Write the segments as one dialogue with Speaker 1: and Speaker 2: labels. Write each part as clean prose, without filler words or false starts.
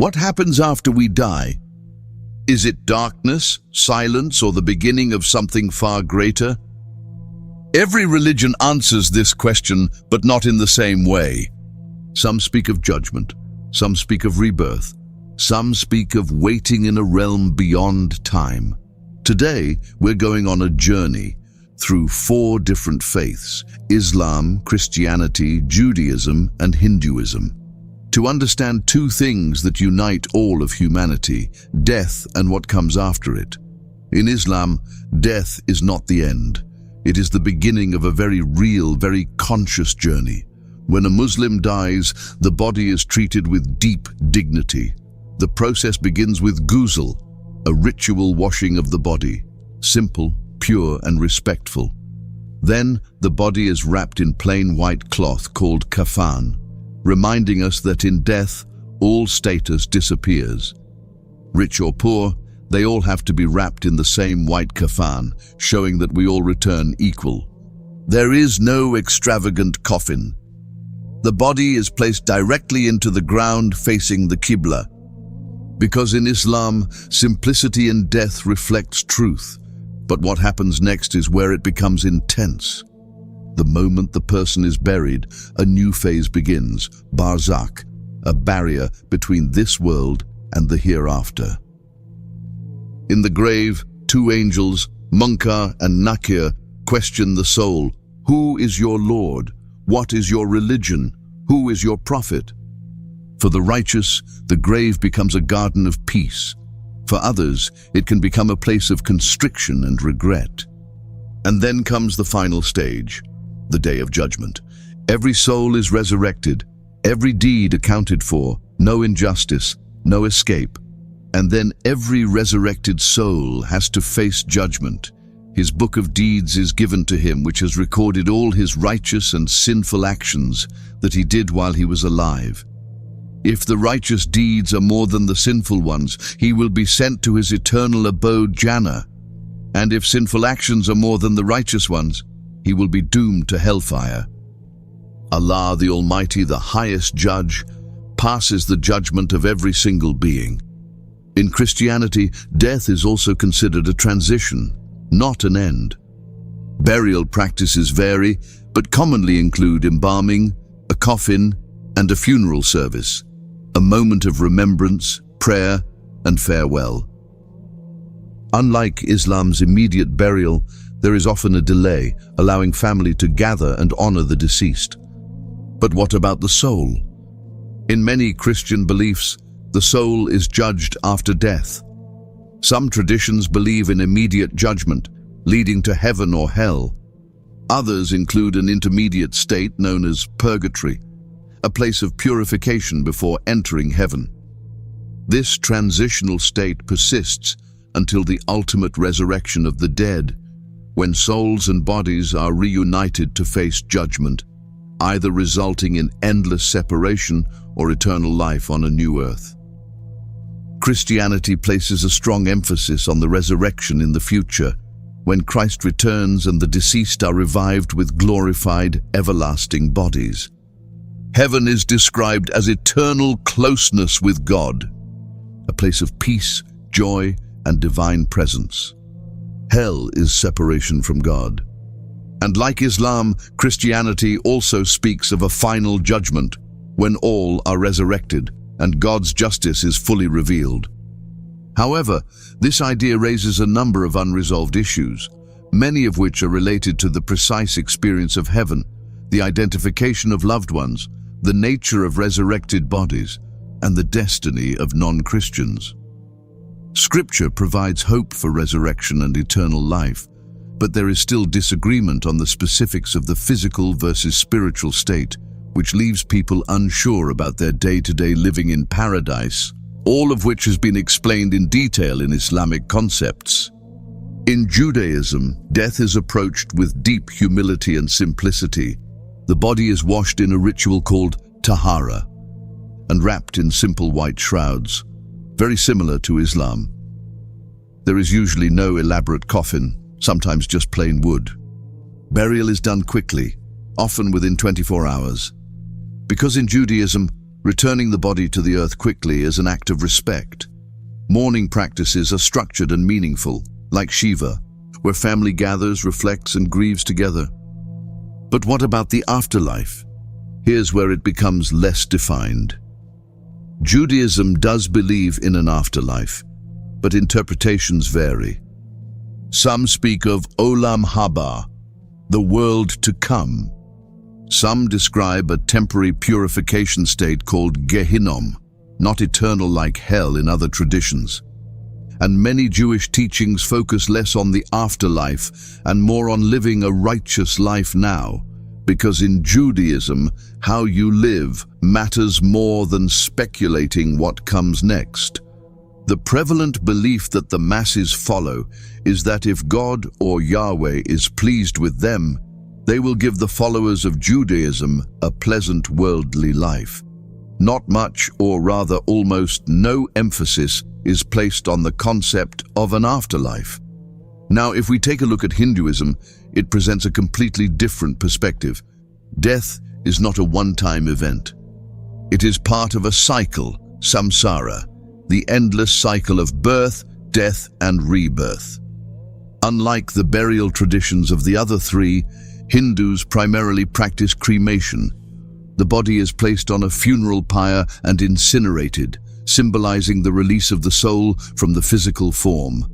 Speaker 1: What happens after we die? Is it darkness, silence, or the beginning of something far greater? Every religion answers this question, but not in the same way. Some speak of judgment, some speak of rebirth, some speak of waiting in a realm beyond time. Today, we're going on a journey through 4 different faiths: Islam, Christianity, Judaism, and Hinduism, to understand 2 things that unite all of humanity: death and what comes after it. In Islam, death is not the end. It is the beginning of a very real, very conscious journey. When a Muslim dies, the body is treated with deep dignity. The process begins with ghusl, a ritual washing of the body, simple, pure, and respectful. Then, the body is wrapped in plain white cloth called kafan, reminding us that in death, all status disappears. Rich or poor, they all have to be wrapped in the same white kafan, showing that we all return equal. There is no extravagant coffin. The body is placed directly into the ground facing the Qibla. Because in Islam, simplicity in death reflects truth, but what happens next is where it becomes intense. The moment the person is buried, a new phase begins, barzakh, a barrier between this world and the hereafter. In the grave, 2 angels, Munkar and Nakir, question the soul. Who is your Lord? What is your religion? Who is your prophet? For the righteous, the grave becomes a garden of peace. For others, it can become a place of constriction and regret. And then comes the final stage, the Day of Judgment. Every soul is resurrected, every deed accounted for, no injustice, no escape. And then every resurrected soul has to face judgment. His book of deeds is given to him, which has recorded all his righteous and sinful actions that he did while he was alive. If the righteous deeds are more than the sinful ones, he will be sent to his eternal abode, Jannah. And if sinful actions are more than the righteous ones, he will be doomed to hellfire. Allah, the Almighty, the highest judge, passes the judgment of every single being. In Christianity, death is also considered a transition, not an end. Burial practices vary, but commonly include embalming, a coffin, and a funeral service, a moment of remembrance, prayer, and farewell. Unlike Islam's immediate burial, there is often a delay, allowing family to gather and honor the deceased. But what about the soul? In many Christian beliefs, the soul is judged after death. Some traditions believe in immediate judgment, leading to heaven or hell. Others include an intermediate state known as purgatory, a place of purification before entering heaven. This transitional state persists until the ultimate resurrection of the dead, when souls and bodies are reunited to face judgment, either resulting in endless separation or eternal life on a new earth. Christianity places a strong emphasis on the resurrection in the future, when Christ returns and the deceased are revived with glorified, everlasting bodies. Heaven is described as eternal closeness with God, a place of peace, joy, and divine presence. Hell is separation from God. And like Islam, Christianity also speaks of a final judgment, when all are resurrected and God's justice is fully revealed. However, this idea raises a number of unresolved issues, many of which are related to the precise experience of heaven, the identification of loved ones, the nature of resurrected bodies, and the destiny of non-Christians. Scripture provides hope for resurrection and eternal life, but there is still disagreement on the specifics of the physical versus spiritual state, which leaves people unsure about their day-to-day living in paradise, all of which has been explained in detail in Islamic concepts. In Judaism, death is approached with deep humility and simplicity. The body is washed in a ritual called tahara and wrapped in simple white shrouds, very similar to Islam. There is usually no elaborate coffin, sometimes just plain wood. Burial is done quickly, often within 24 hours. Because in Judaism, Returning the body to the earth quickly is an act of respect. Mourning practices are structured and meaningful, like Shiva, where family gathers, reflects, and grieves together. But what about the afterlife? Here's where it becomes less defined. Judaism does believe in an afterlife, but interpretations vary. Some speak of Olam Haba, the world to come. Some describe a temporary purification state called Gehinnom, not eternal like hell in other traditions. And many Jewish teachings focus less on the afterlife and more on living a righteous life now, because in Judaism, how you live matters more than speculating what comes next. The prevalent belief that the masses follow is that if God or Yahweh is pleased with them, they will give the followers of Judaism a pleasant worldly life. Not much, or rather almost no emphasis is placed on the concept of an afterlife. Now, if we take a look at Hinduism, it presents a completely different perspective. Death is not a one-time event. It is part of a cycle, samsara, the endless cycle of birth, death, and rebirth. Unlike the burial traditions of the other three, Hindus primarily practice cremation. The body is placed on a funeral pyre and incinerated, symbolizing the release of the soul from the physical form.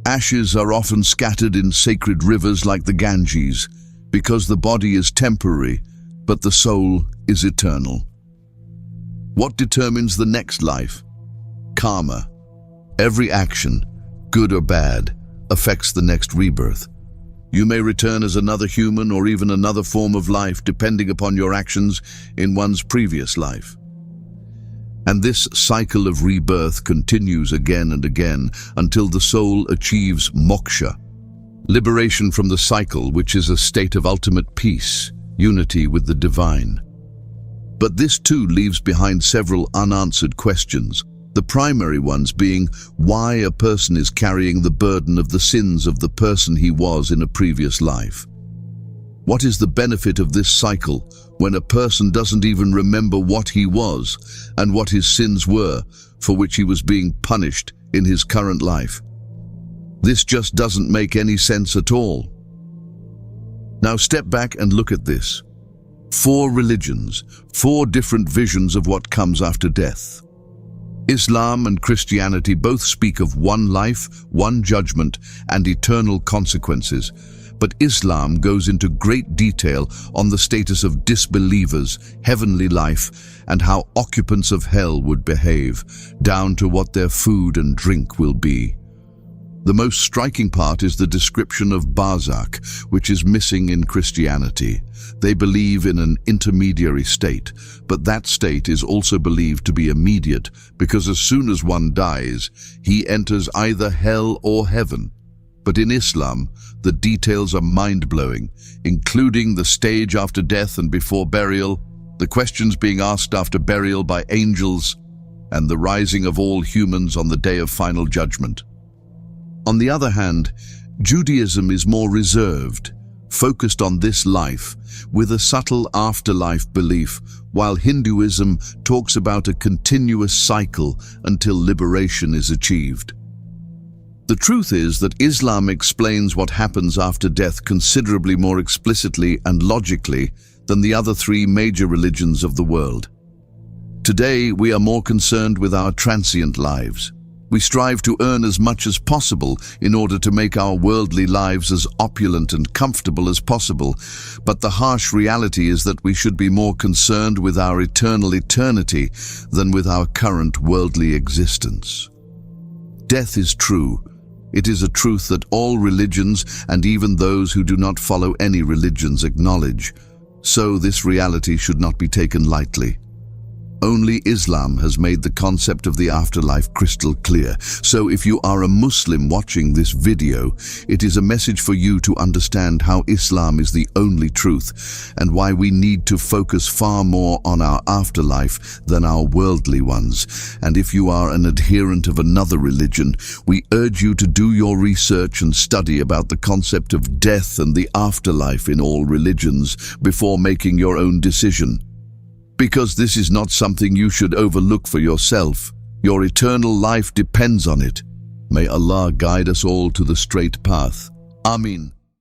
Speaker 1: Ashes are often scattered in sacred rivers like the Ganges, because the body is temporary, but the soul is eternal. What determines the next life? Karma. Every action, good or bad, affects the next rebirth. You may return as another human or even another form of life depending upon your actions in one's previous life. And this cycle of rebirth continues again and again until the soul achieves moksha, liberation from the cycle, which is a state of ultimate peace, unity with the divine. But this too leaves behind several unanswered questions, the primary ones being why a person is carrying the burden of the sins of the person he was in a previous life. What is the benefit of this cycle when a person doesn't even remember what he was and what his sins were for which he was being punished in his current life? This just doesn't make any sense at all. Now step back and look at this. 4 religions, 4 different visions of what comes after death. Islam and Christianity both speak of one life, one judgment, and eternal consequences, but Islam goes into great detail on the status of disbelievers, heavenly life, and how occupants of hell would behave, down to what their food and drink will be. The most striking part is the description of barzakh, which is missing in Christianity. They believe in an intermediary state, but that state is also believed to be immediate, because as soon as one dies, he enters either hell or heaven. But in Islam, the details are mind-blowing, including the stage after death and before burial, the questions being asked after burial by angels, and the rising of all humans on the day of final judgment. On the other hand, Judaism is more reserved, focused on this life, with a subtle afterlife belief, while Hinduism talks about a continuous cycle until liberation is achieved. The truth is that Islam explains what happens after death considerably more explicitly and logically than the other 3 major religions of the world. Today, we are more concerned with our transient lives. We strive to earn as much as possible in order to make our worldly lives as opulent and comfortable as possible, but the harsh reality is that we should be more concerned with our eternal eternity than with our current worldly existence. Death is true. It is a truth that all religions, and even those who do not follow any religions, acknowledge. So this reality should not be taken lightly. Only Islam has made the concept of the afterlife crystal clear. So if you are a Muslim watching this video, it is a message for you to understand how Islam is the only truth and why we need to focus far more on our afterlife than our worldly ones. And if you are an adherent of another religion, we urge you to do your research and study about the concept of death and the afterlife in all religions before making your own decision. because this is not something you should overlook for yourself. Your eternal life depends on it. May Allah guide us all to the straight path. Amin.